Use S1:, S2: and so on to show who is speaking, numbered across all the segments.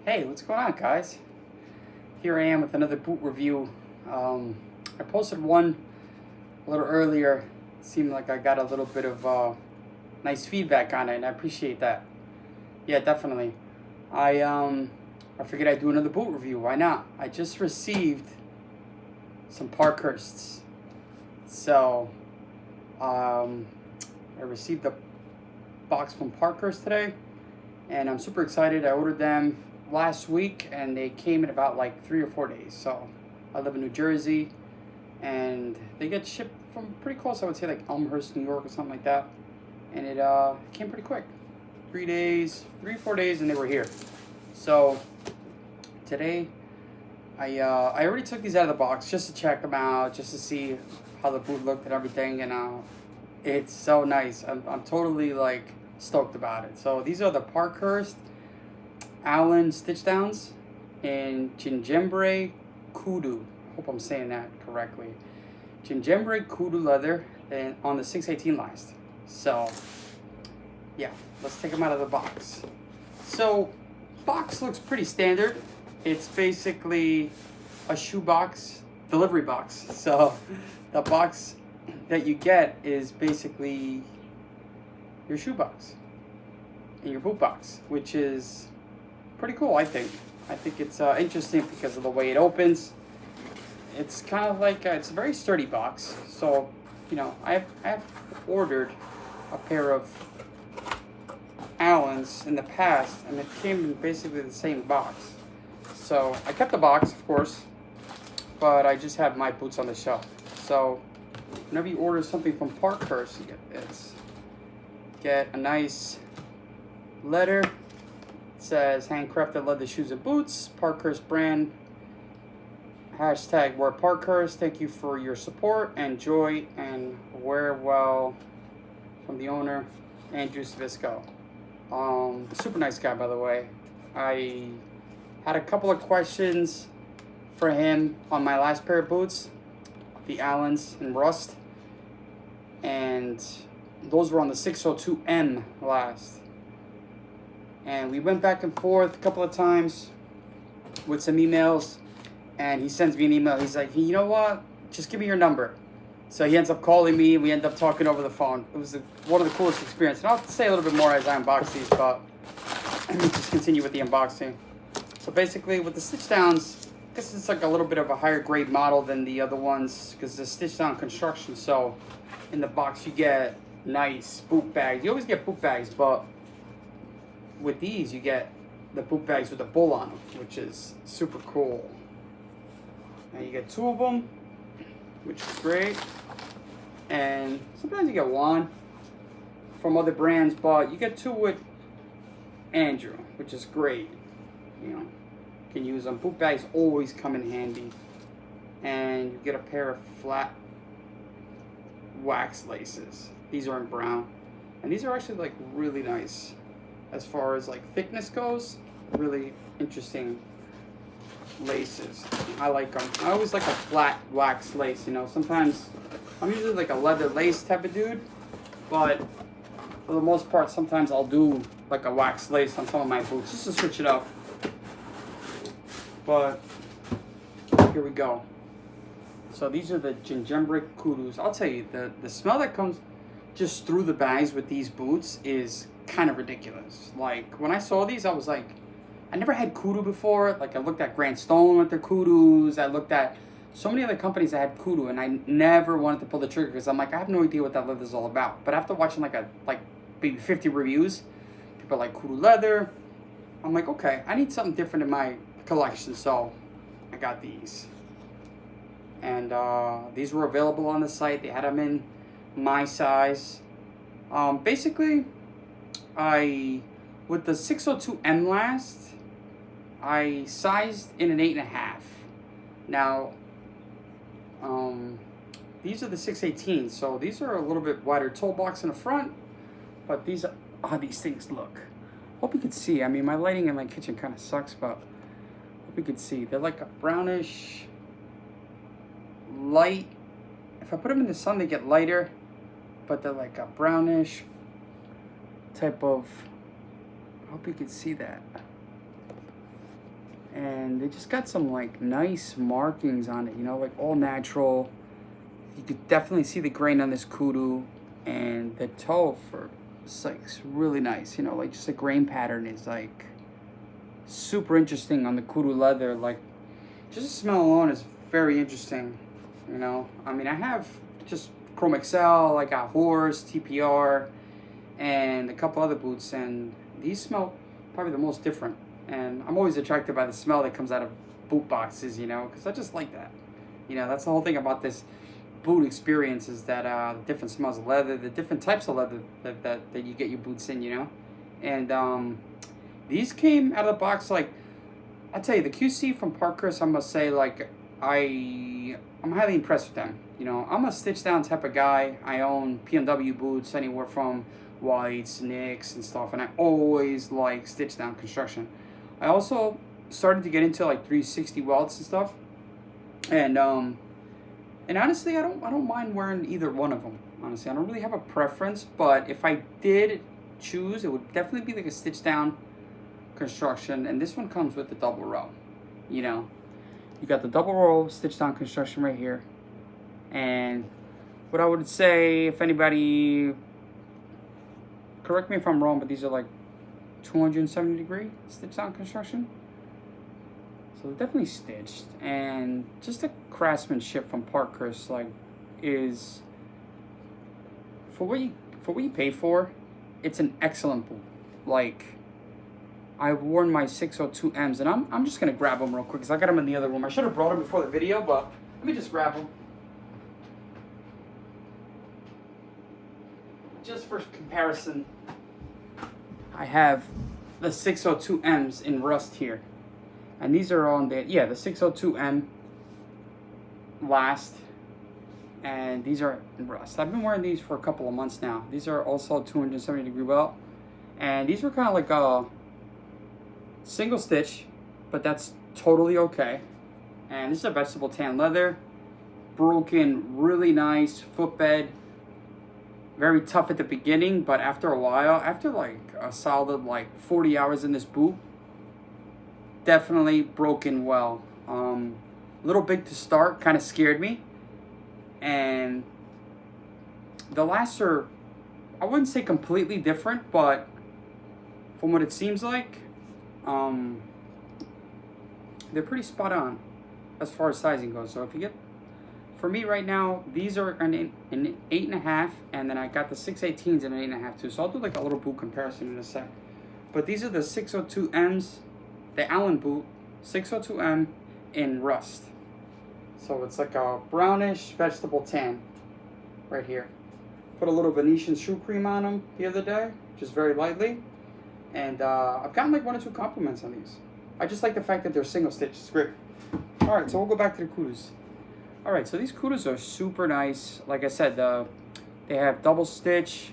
S1: Hey, what's going on, guys? Here I am with another boot review. I posted one a little earlier. Seemed like I got a little bit of nice feedback on it, and I appreciate that. Yeah, definitely. I figured I'd do another boot review. Why not? I just received some Parkhursts. So, I received a box from Parkhurst today, and I'm super excited. I ordered them last week, and they came in about like 3 or 4 days. So I live in New Jersey, and they get shipped from pretty close. I would say like Elmhurst, New York, or something like that. And it came pretty quick, 3 days, 3 or 4 days, and they were here. So today, I already took these out of the box just to check them out, just to see how the boot looked and everything, and it's so nice. I'm totally like stoked about it. So these are the Parkhurst Allen Stitchdowns in Gingembre Kudu. I hope I'm saying that correctly. Gingembre Kudu leather and on the 618 last. So yeah, let's take them out of the box. So box looks pretty standard. It's basically a shoebox delivery box. So the box that you get is basically your shoebox and your boot box, which is pretty cool, I think. I think it's interesting because of the way it opens. It's kind of like it's a very sturdy box. So, you know, I've ordered a pair of Allens in the past, and it came in basically the same box. So I kept the box, of course, but I just had my boots on the shelf. So whenever you order something from Parkhurst, you get this. Get a nice letter. It says handcrafted leather shoes and boots, Parkhurst brand. Hashtag wear Parkhurst. Thank you for your support and joy, and wear well, from the owner, Andrew Visco. Super nice guy, by the way. I had a couple of questions for him on my last pair of boots, the Allens in rust, and those were on the 602M last. And we went back and forth a couple of times with some emails, and he sends me an email. He's like, hey, you know what? Just give me your number. So he ends up calling me, and we end up talking over the phone. It was one of the coolest experiences. And I'll say a little bit more as I unbox these, but let me just continue with the unboxing. So basically, with the Stitchdowns, I guess it's like a little bit of a higher grade model than the other ones, because the Stitchdown construction. So in the box, you get nice boot bags. You always get boot bags, but with these, you get the boot bags with a bull on them, which is super cool. And you get 2 of them, which is great. And sometimes you get 1 from other brands, but you get 2 with Andrew, which is great. You know, you can use them. Boot bags always come in handy. And you get a pair of flat wax laces. These are in brown, and these are actually like really nice as far as like thickness goes. Really interesting laces. I like them. I always like a flat wax lace. You know, sometimes I'm usually like a leather lace type of dude, but for the most part, sometimes I'll do like a wax lace on some of my boots just to switch it up. But here we go. So these are the Gingembre Kudus. I'll tell you, the smell that comes just through the bags with these boots is kind of ridiculous. Like, when I saw these, I was like, I never had Kudu before. Like, I looked at Grand Stone with their Kudus. I looked at so many other companies that had Kudu, and I never wanted to pull the trigger because I'm like, I have no idea what that leather is all about. But after watching like maybe 50 reviews, people like Kudu leather, I'm like, okay, I need something different in my collection. So I got these. And these were available on the site. They had them in my size. Basically, with the 602M last, I sized in an 8.5. Now, these are the 618, so these are a little bit wider toe box in the front, but these are how these things look. Hope you can see. I mean, my lighting in my kitchen kind of sucks, but hope you can see. They're like a brownish light. If I put them in the sun, they get lighter, but they're like a brownish type of, I hope you can see that. and they just got some like nice markings on it, you know, like all natural. You could definitely see the grain on this Kudu, and the toe for it's like really nice, you know, like just the grain pattern is like super interesting on the Kudu leather. Like just the smell alone is very interesting, you know. I mean, I have just Chrome XL, I got Horse, TPR, and a couple other boots, and these smell probably the most different. And I'm always attracted by the smell that comes out of boot boxes, you know, because I just like that. You know, that's the whole thing about this boot experience is that the different smells of leather, the different types of leather that you get your boots in, you know. And these came out of the box like, I tell you, the QC from Parkhurst, I must say, like, I'm highly impressed with them. You know, I'm a Stitchdown type of guy. I own PNW boots anywhere from Whites, Nicks, and stuff, and I always like Stitchdown construction. I also started to get into like 360 welts and stuff, and honestly, I don't mind wearing either one of them. Honestly, I don't really have a preference, but if I did choose, it would definitely be like a Stitchdown construction, and this one comes with the double row. You know, you got the double row Stitchdown construction right here, and what I would say, if anybody, correct me if I'm wrong, but these are like 270-degree Stitchdown construction. So they're definitely stitched, and just the craftsmanship from Parkhurst like is for what you pay for. It's an excellent boot. Like, I've worn my 602Ms, and I'm just gonna grab them real quick because I got them in the other room. I should have brought them before the video, but let me just grab them. Just for comparison, I have the 602Ms in rust here. And these are on the 602M last. And these are in rust. I've been wearing these for a couple of months now. These are also 270-degree welt. And these were kind of like a single stitch, but that's totally okay. And this is a vegetable tan leather. Broken, really nice footbed. Very tough at the beginning, but after a while, after like a solid like 40 hours in this boot, definitely broken well. A little big to start, kind of scared me. And the lasts are, I wouldn't say completely different, but from what it seems like, they're pretty spot on as far as sizing goes. So if you get, for me right now, these are an 8.5, and then I got the 618s in an 8.5 too. So I'll do like a little boot comparison in a sec. But these are the 602Ms, the Allen boot, 602M in rust. So it's like a brownish vegetable tan right here. Put a little Venetian shoe cream on them the other day, just very lightly. And I've gotten like 1 or 2 compliments on these. I just like the fact that they're single stitch. It's great. All right, so we'll go back to the Kudus. All right, so these Kudus are super nice. Like I said, they have double stitch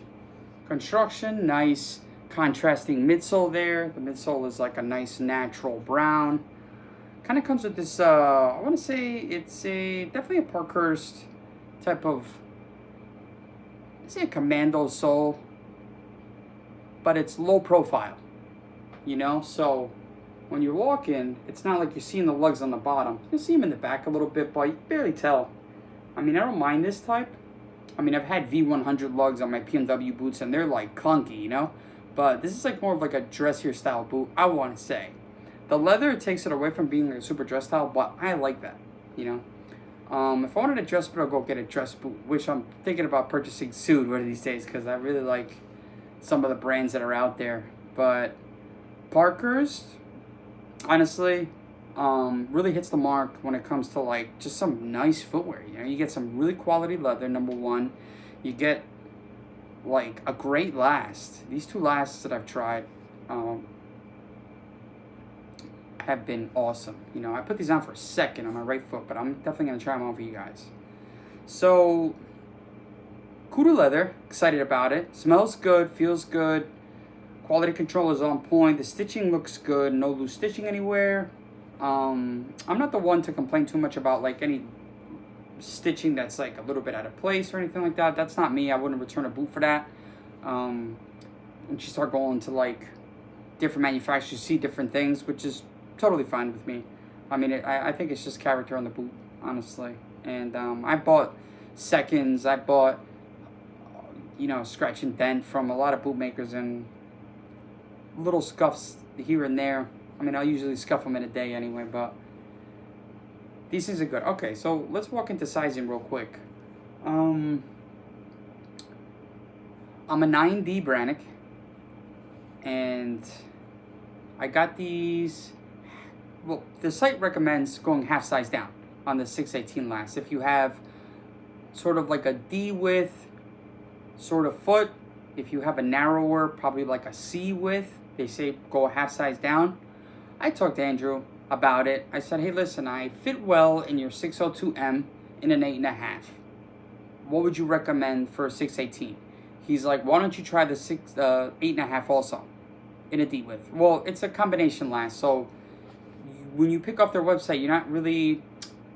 S1: construction, nice contrasting midsole there. The midsole is like a nice natural brown. Kind of comes with this, I want to say it's definitely a Parkhurst type of, I'd say a commando sole, but it's low profile, you know? So when you're walking, it's not like you're seeing the lugs on the bottom. You'll see them in the back a little bit, but you can barely tell. I mean, I don't mind this type. I mean, I've had V100 lugs on my PNW boots, and they're like clunky, you know? But this is like more of like a dressier style boot, I want to say. The leather takes it away from being like a super dress style, but I like that, you know? If I wanted a dress boot, I'll go get a dress boot, which I'm thinking about purchasing soon one of these days, because I really like some of the brands that are out there. But Parkhurst, honestly, really hits the mark when it comes to like just some nice footwear. You know, you get some really quality leather, number one. You get like a great last. These 2 lasts that I've tried have been awesome. You know, I put these on for a second on my right foot, but I'm definitely going to try them on for you guys. So, Kudu leather, excited about it. Smells good, feels good. Quality control is on point. The stitching looks good. No loose stitching anywhere. I'm not the one to complain too much about like any stitching that's like a little bit out of place or anything like that. That's not me. I wouldn't return a boot for that. Once you start going to like different manufacturers, you see different things, which is totally fine with me. I mean, I think it's just character on the boot, honestly. And I bought seconds. I bought, scratch and dent from a lot of bootmakers and little scuffs here and there. I mean, I'll usually scuff them in a day anyway, but these things are good. Okay, so let's walk into sizing real quick. I'm a 9D Brannick, and I got these. Well, the site recommends going half size down on the 618 last. If you have sort of like a D width sort of foot, if you have a narrower, probably like a C width, they say go half size down. I talked to Andrew about it. I said, hey, listen, I fit well in your 602M in an 8.5. What would you recommend for a 618? He's like, why don't you try the 8.5 also in a D width? Well, it's a combination last, so when you pick off their website, you're not really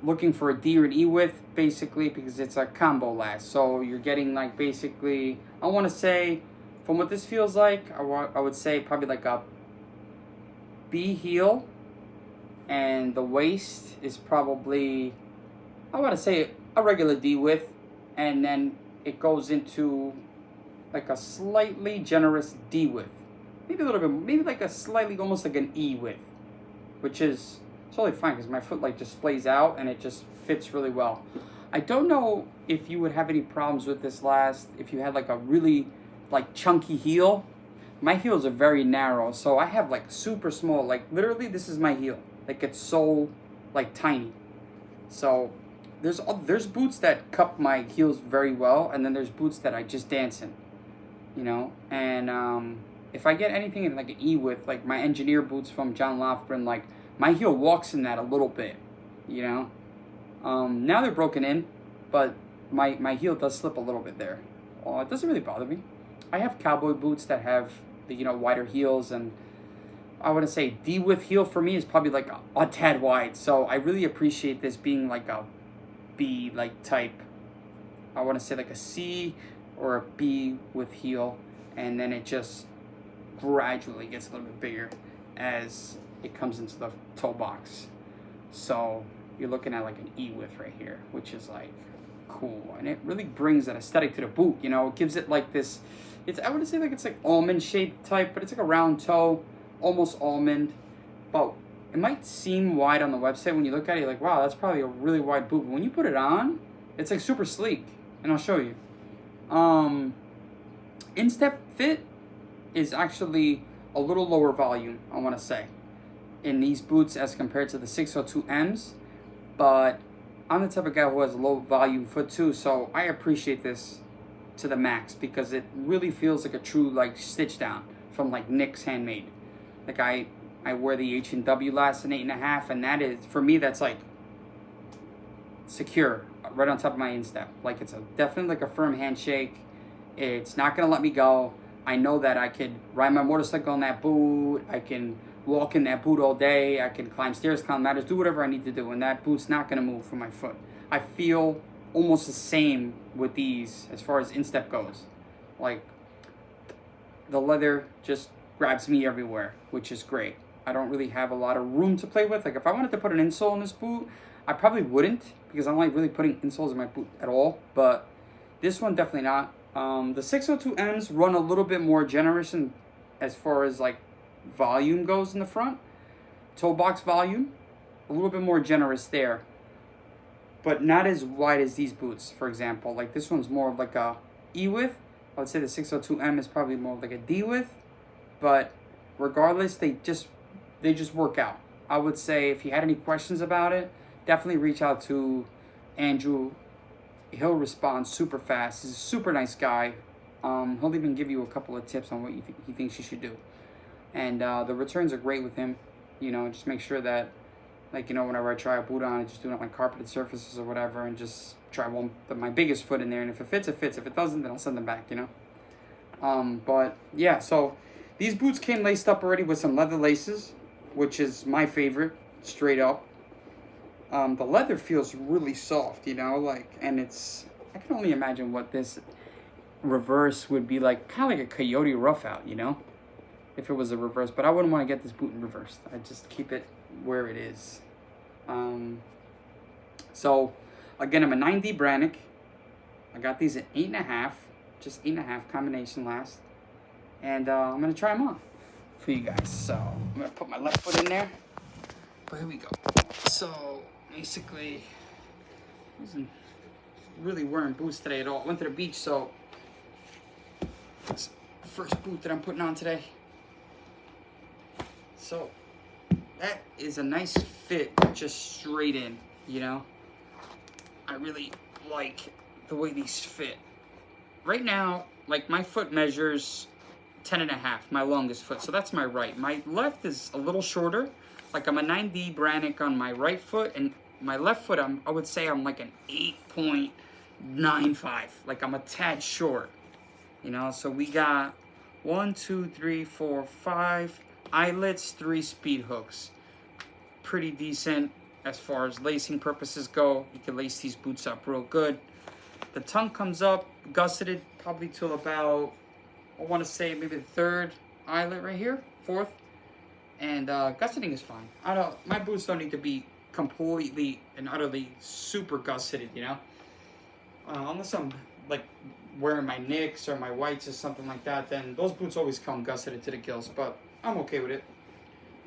S1: looking for a D or an E width, basically, because it's a combo last. So you're getting like basically, I want to say, from what this feels like, I would say probably like a B heel, and the waist is probably, I want to say a regular D width, and then it goes into like a slightly generous D width, maybe a little bit, maybe like a slightly, almost like an E width, which is totally fine because my foot like just splays out and it just fits really well. I don't know if you would have any problems with this last if you had like a really like chunky heel. My heels are very narrow, so I have like super small, like literally this is my heel. Like it's so like tiny. So there's boots that cup my heels very well, and then there's boots that I just dance in, and if I get anything in like an E width, like my engineer boots from John Lofgren, like my heel walks in that a little bit, now they're broken in, but my heel does slip a little bit there. It doesn't really bother me. I have cowboy boots that have the wider heels, and I want to say D width heel for me is probably like a tad wide. So I really appreciate this being like a B like type. I want to say like a C or a B with heel, and then it just gradually gets a little bit bigger as it comes into the toe box. So you're looking at like an E width right here, which is like cool, and it really brings that aesthetic to the boot. It gives it like this. I wouldn't say like it's like almond shaped type, but it's like a round toe, almost almond. But it might seem wide on the website when you look at it. You're like, wow, that's probably a really wide boot. But when you put it on, it's like super sleek, and I'll show you. Instep fit is actually a little lower volume, I want to say, in these boots as compared to the 602Ms. But I'm the type of guy who has a low volume foot too, so I appreciate this to the max because it really feels like a true like Stitchdown from like Nick's Handmade. Like I wear the H&W last in 8.5, and that is, for me, that's like secure right on top of my instep. Like it's definitely like a firm handshake. It's not gonna let me go. I know that I could ride my motorcycle in that boot. I can walk in that boot all day. I can climb stairs, climb ladders, do whatever I need to do, and that boot's not gonna move from my foot. I feel almost the same with these as far as instep goes. Like the leather just grabs me everywhere, which is great. I don't really have a lot of room to play with. Like if I wanted to put an insole in this boot, I probably wouldn't because I don't like really putting insoles in my boot at all. But this one definitely not. The 602Ms run a little bit more generous in, as far as like volume goes in the front. Toe box volume, a little bit more generous there. But not as wide as these boots, for example. Like this one's more of like a E width. I would say the 602M is probably more like a D width. But regardless, they just work out. I would say if you had any questions about it, definitely reach out to Andrew. He'll respond super fast. He's a super nice guy. He'll even give you a couple of tips on what he thinks you should do. And the returns are great with him. Just make sure that, like, whenever I try a boot on, I just do it on like carpeted surfaces or whatever, and just try my biggest foot in there. And if it fits, it fits. If it doesn't, then I'll send them back, But yeah, so these boots came laced up already with some leather laces, which is my favorite, straight up. The leather feels really soft, and I can only imagine what this reverse would be like, kind of like a coyote rough out, if it was a reverse, but I wouldn't want to get this boot in reverse. I'd just keep it where it is. So again, I'm a 9D Brannick. I got these at 8.5, just 8.5 combination last, and I'm gonna try them on for you guys. So I'm gonna put my left foot in there. But here we go. So basically, I wasn't really wearing boots today at all. I went to the beach, so it's the first boot that I'm putting on today. So that is a nice fit, just straight in, you know. I really like the way these fit. Right now, like my foot measures 10.5, my longest foot. So that's my right. My left is a little shorter. Like I'm a 9D Brannick on my right foot, and my left foot, I would say I'm like an 8.95. Like I'm a tad short, you know. So we got 1, 2, 3, 4, 5 eyelets, 3 speed hooks. Pretty decent as far as lacing purposes go. You can lace these boots up real good. The tongue comes up, gusseted probably till about, I want to say maybe the 3rd eyelet right here, 4th. And gusseting is fine. My boots don't need to be completely and utterly super gusseted, you know. Unless I'm like wearing my Knicks or my whites or something like that, then those boots always come gusseted to the gills. But I'm okay with it.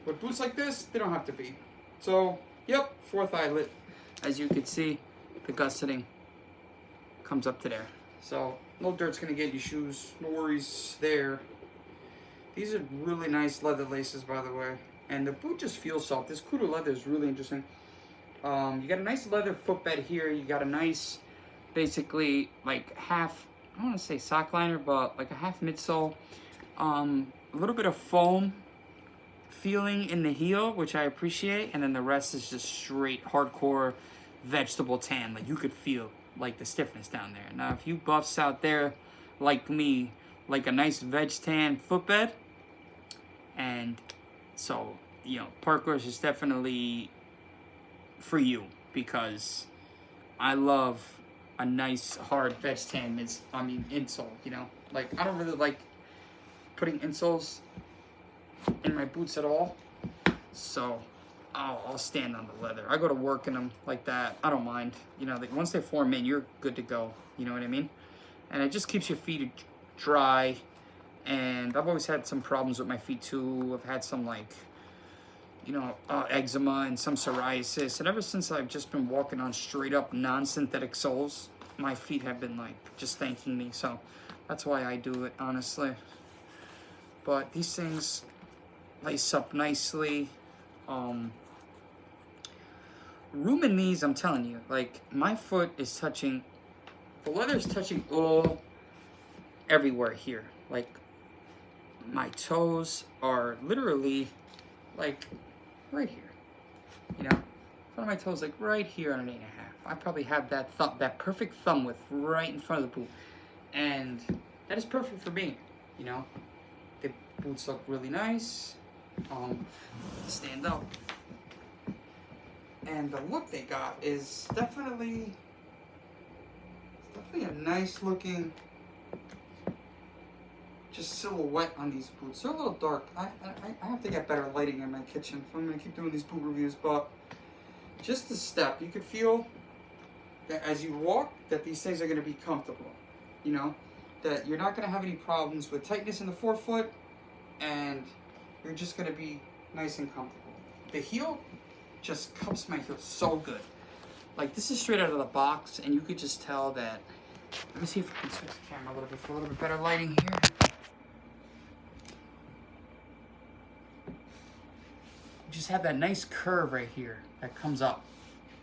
S1: With boots like this, they don't have to be. So, yep, 4th eyelet. As you can see, the gusseting comes up to there. So no dirt's gonna get in your shoes. No worries there. These are really nice leather laces, by the way. And the boot just feels soft. This Kudu leather is really interesting. You got a nice leather footbed here. You got a nice, basically, like half, I don't want to say sock liner, but like a half midsole. A little bit of foam feeling in the heel, which I appreciate. And then the rest is just straight, hardcore vegetable tan. Like you could feel like the stiffness down there. Now, if you buffs out there like me, like a nice veg tan footbed, and so, you know, Parkhurst is definitely for you, because I love a nice hard veg tan insole, you know. Like, I don't really like putting insoles in my boots at all, so I'll stand on the leather. I go to work in them like that. I don't mind, you know. Once they form in, you're good to go, you know what I mean? And it just keeps your feet dry. And I've always had some problems with my feet too. I've had some, like, you know, eczema and some psoriasis. And ever since I've just been walking on straight up non-synthetic soles, my feet have been, like, just thanking me. So that's why I do it, honestly. But these things lace up nicely. Room in these, I'm telling you, like, my foot is touching, the leather is touching everywhere here. Like, my toes are literally like right here, you know. Front of my toes, like right here on an 8.5. I probably have that perfect thumb width right in front of the boot, and that is perfect for me, you know. The boots look really nice. Stand up, and the look they got is definitely a nice looking just silhouette on these boots. They're a little dark. I have to get better lighting in my kitchen if I'm going to keep doing these boot reviews, but just the step, you could feel that as you walk, that these things are going to be comfortable, you know, that you're not going to have any problems with tightness in the forefoot, and you're just going to be nice and comfortable. The heel just cups my heel so good. Like, this is straight out of the box, and you could just tell that. Let me see if I can switch the camera a little bit for a little bit better lighting here. You just have that nice curve right here that comes up,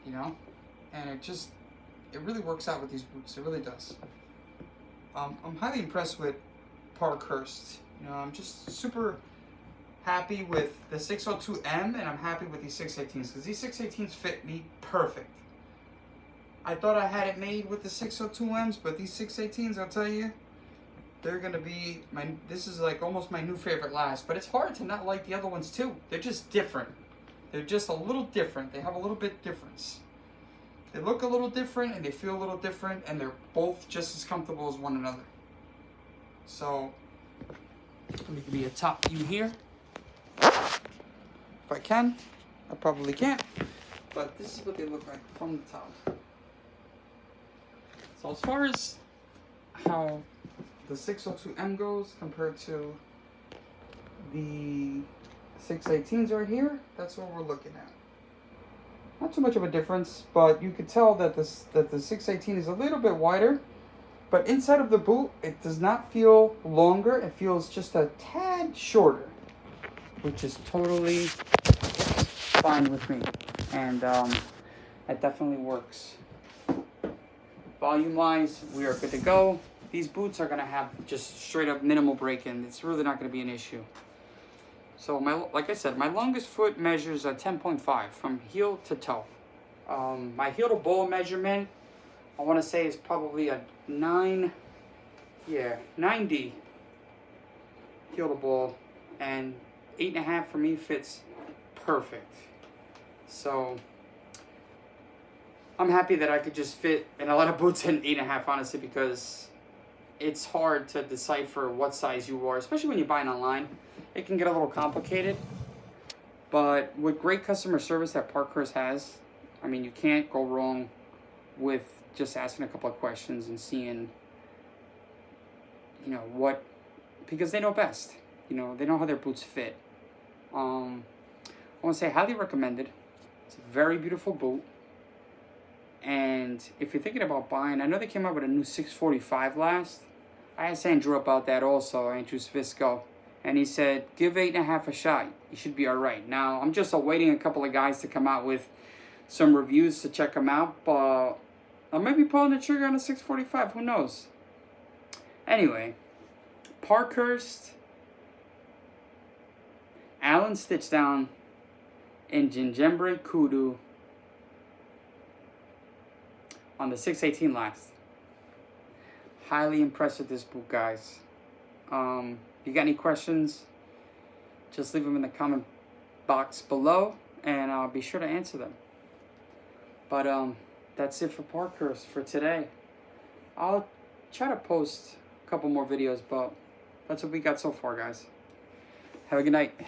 S1: you know? And it really works out with these boots. It really does. I'm highly impressed with Parkhurst. You know, I'm just super happy with the 602M, and I'm happy with these 618s, because these 618s fit me perfect. I thought I had it made with the 602Ms, but these 618s, I'll tell you, they're gonna be this is like almost my new favorite last. But it's hard to not like the other ones too. They're just different. They're just a little different. They have a little bit difference. They look a little different, and they feel a little different, and they're both just as comfortable as one another. So Let me give you a top view here. If I can. I probably can't. But this is what they look like from the top. So as far as how the 602M goes compared to the 618s right here, that's what we're looking at. Not too much of a difference, but you could tell that the 618 is a little bit wider. But inside of the boot, it does not feel longer. It feels just a tad shorter, which is totally fine with me. And that definitely works. Volume-wise, we are good to go. These boots are going to have just straight up minimal break-in. It's really not going to be an issue. So, like I said, my longest foot measures a 10.5 from heel to toe. My heel to ball measurement, I want to say, is probably a 90 heel to ball, and 8.5 for me fits perfect. So I'm happy that I could just fit in a lot of boots in 8.5, honestly, because it's hard to decipher what size you are, especially when you're buying online. It can get a little complicated, but with great customer service that Parkhurst has, I mean, you can't go wrong with just asking a couple of questions and seeing, you know, what, because they know best. You know, they know how their boots fit. I want to say highly recommended. It's a very beautiful boot. And if you're thinking about buying, I know they came out with a new 645 last. I asked Andrew about that also, Andrew Svisco. And he said, give 8.5 a shot. You should be all right. Now, I'm just awaiting a couple of guys to come out with some reviews to check them out. But I might be pulling the trigger on a 645. Who knows? Anyway, Parkhurst, Allen Stitchdown, and Gingembre Kudu on the 618 last. Highly impressed with this boot, guys. If you got any questions, just leave them in the comment box below, and I'll be sure to answer them. But that's it for Parkhurst for today. I'll try to post a couple more videos, but that's what we got so far, guys. Have a good night.